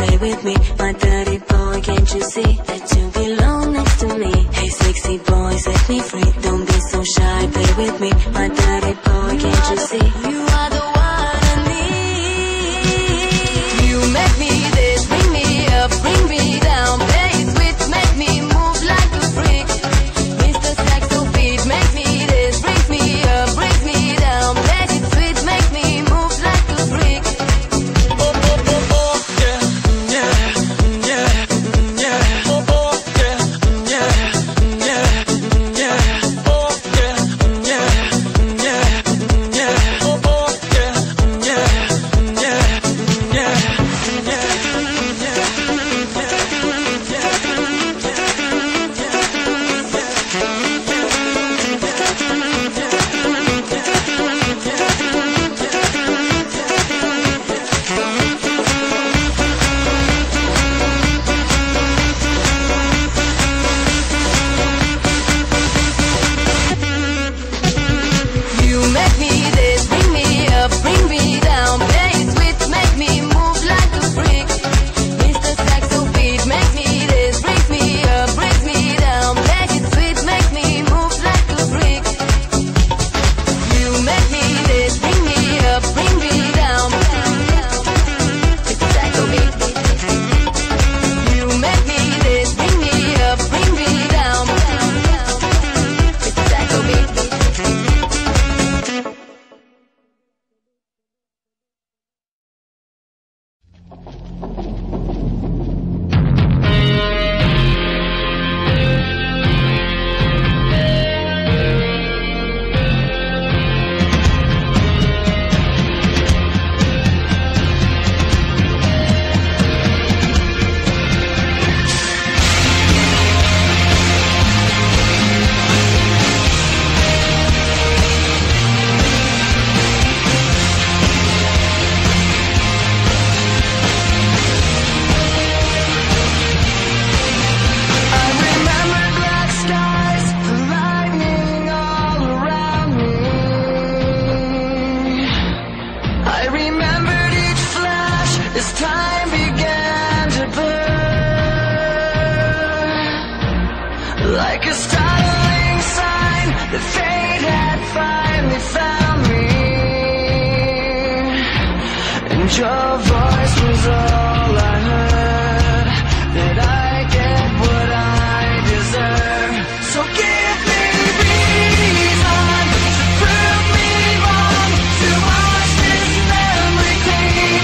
play with me, my dirty boy, can't you see that you belong next to me? Hey sexy boy, set me free, don't be so shy, play with me, my dirty boy, can't you see? You are the one I need. You make me this, bring me up, bring me down, play it sweet, make me move like a freak. Mr. Saxo beat, make me this, brings me up, brings me down, play it sweet, make me move like a freak. Like a startling sign, the fate had finally found me, and your voice was all I heard, that I get what I deserve. So give me reason to prove me wrong, to wash this memory clean,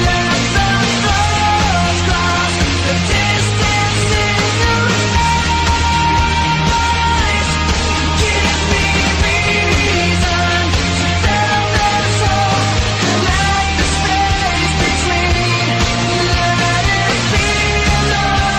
let the thoughts cross the distance in the Let the space between, let it be alone.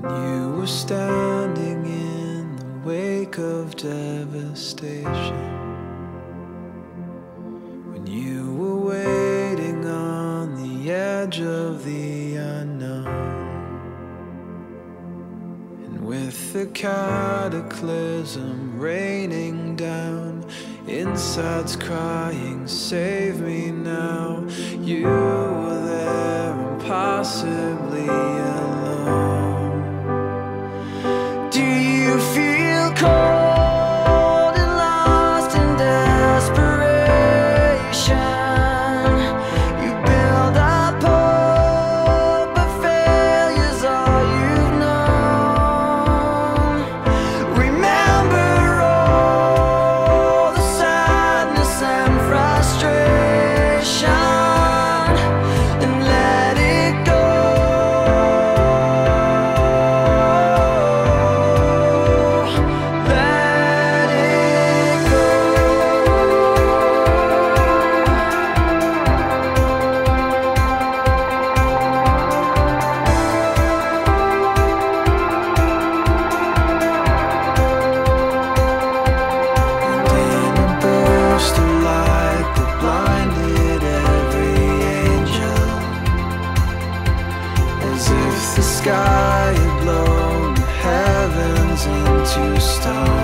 when you were standing in the wake of devastation, when you were waiting on the edge of the unknown, and with the cataclysm raining down, insides crying, save me now. You were there, impossibly alone. Do you feel cold and lost in desperation? You build up hope, but failure's all you've known. Remember all the sadness and frustration, and let it go. Let it go. And in a burst of light that blinded every angel, as if the sky had blown the heavens into stone.